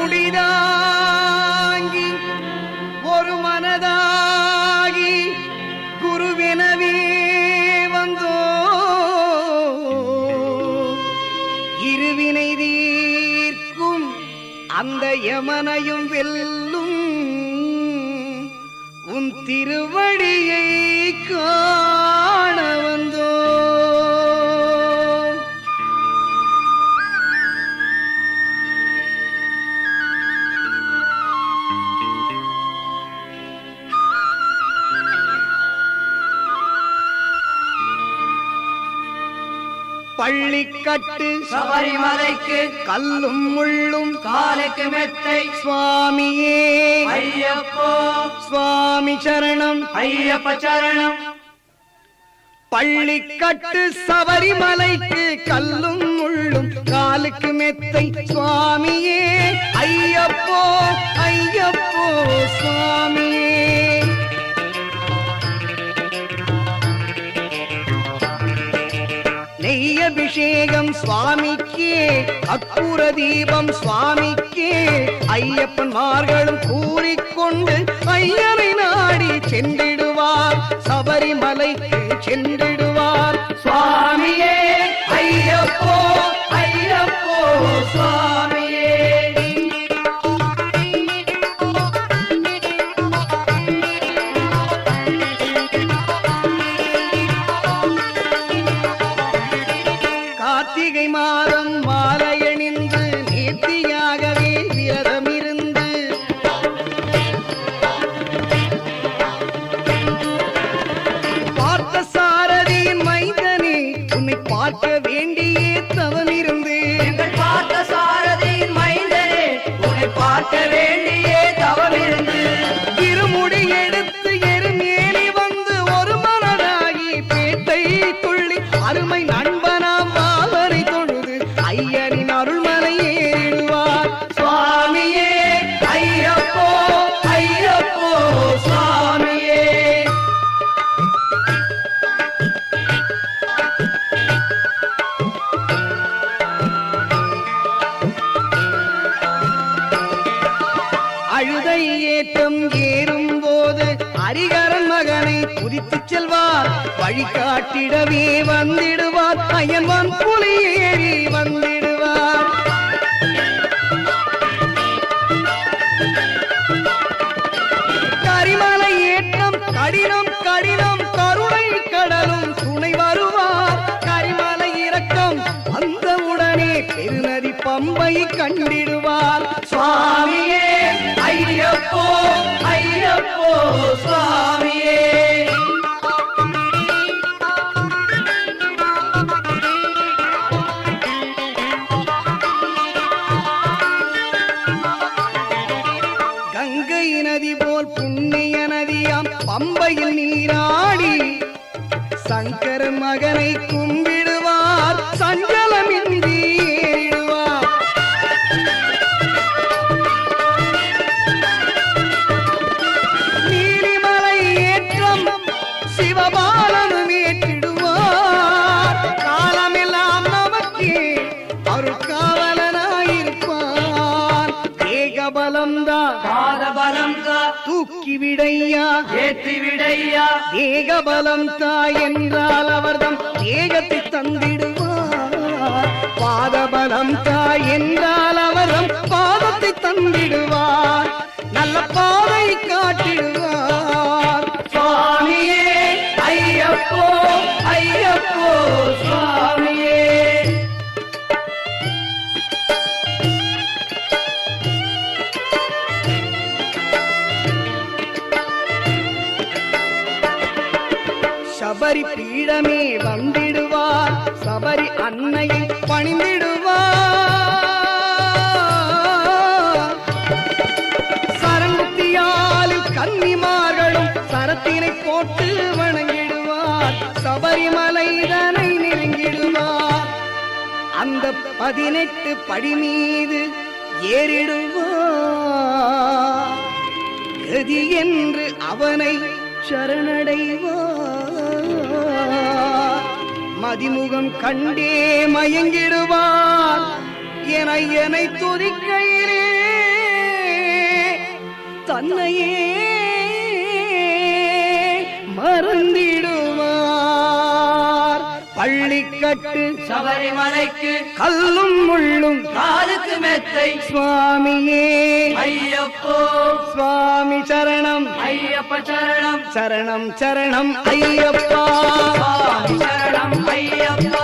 முடிதாங்கி ஒரு மனதாகி குருவெனவே வந்தோ இருவினை தீர்க்கும் அந்த யமனையும் வெல்லும் உன் திருவடியை காண வந்தோ பள்ளிக்கட்டு சபரிமலைக்கு கல்லும் முள்ளும் காலுக்கு மெத்தை சுவாமியே ஐயப்போ சுவாமி சரணம் ஐயப்ப சரணம். பள்ளிக்கட்டு சபரிமலைக்கு கல்லும் முள்ளும் காலுக்கு மெத்தை சுவாமியே ஐயப்போ ஐயப்போ சுவாமியே. நெய்யபிஷேகம் சுவாமிக்கே அக்குர தீபம் சுவாமிக்கே ஐயப்பன்மார்களும் கூறிக்கொண்டு ஐயனை நாடி சென்றிடுவார் சபரிமலைக்கு சென்றிடுவார் சுவாமியே ஐயப்போ ஐயப்போ சுவாமியே. கார்த்திகை மாதம் மாலையணிந்து நேர்த்தியாகவே விரதமிருந்து பார்த்த சாரதியின் மைந்தனே உன்னை பார்க்க வேண்டியே தவமிருந்து எங்கள் பார்த்த சாரதியின் மைந்தனே உன்னை பார்க்க வேண்டியே தவமிருந்து இருமுடி எடுத்து எருமேலி வந்து ஒரு மனதாகி பேட்டை துள்ளி அருமை நண்பனாம் பாவரை தொழுது ஐயனின் அருள்மலை ஏறிடுவார் சுவாமியே ஐயப்போ ஐயப்போ சுவாமியே. அழுதை ஏற்றம் ஏறும் போது ஹரிகரன் மகனை புதித்துச் செல்வார் வழிகாட்டிடவே வந்திடுவார் அயன்வான் புலி ஏறி வந்திடுவார். கரிமலை ஏற்றம் கடினம் கடினம் கருணை கடலும் துணை வருவார். கரிமலை இறக்கம் வந்தவுடனே பெருநதி பம்பை கண்டிடுவார் சுவாமியே ஐயப்போ ஐயப்போ சுவாமியே. கங்கை நதி போல் புண்ணிய நதியாம் பம்பையில் நீராடி சங்கரன் மகனை கும்பிடுவார் சஞ்சலமின்றி ஏறிடுவார். நீலிமலை ஏற்றம் சிவபாலனும் ஏற்றிடுவார். காலமெல்லாம் நமக்கே அருட்காவலனாயிருப்பார். தேகபலம்தான் பாதபலம் தா தூக்கி விடையா ஏற்றி விடையா தேகபலம் தாய் என்றால் அவர்தம் தேகத்தை தந்திடுவார். பாதபலம் தாய் என்றால் அவர்தம் பாதத்தை தந்திடுவார். நல்ல பாதை காட்டிடுவார் சுவாமியே ஐயப்போ ஐயப்போ சுவாமியே. சபரி பீடமே வந்திடுவார் சபரி அன்னையை பணிந்திடுவார். சரங்குத்தியாலில் கன்னிமார்களும் சரத்தினை போட்டு வணங்கிடுவார். சபரிமலைதனை நெருங்கிடுவார். அந்த 18 படி மீது ஏறிடுவார். கதி என்று அவனை சரணடைவார். மதிமுகம் கண்டே மயங்கிடுவார். என்னை துதிக்கையிலே தன்னையே மறந்திடுவார். பள்ளிக்கட்டு சபரிமலைக்கு கல்லும் முள்ளும் காலுக்கு மெத்தை சுவாமியே ஐயப்போ சுவாமி சரணம் ஐயப்ப சரணம் சரணம் சரணம் ஐயப்பா சுவாமி சரணம் ஐயப்பா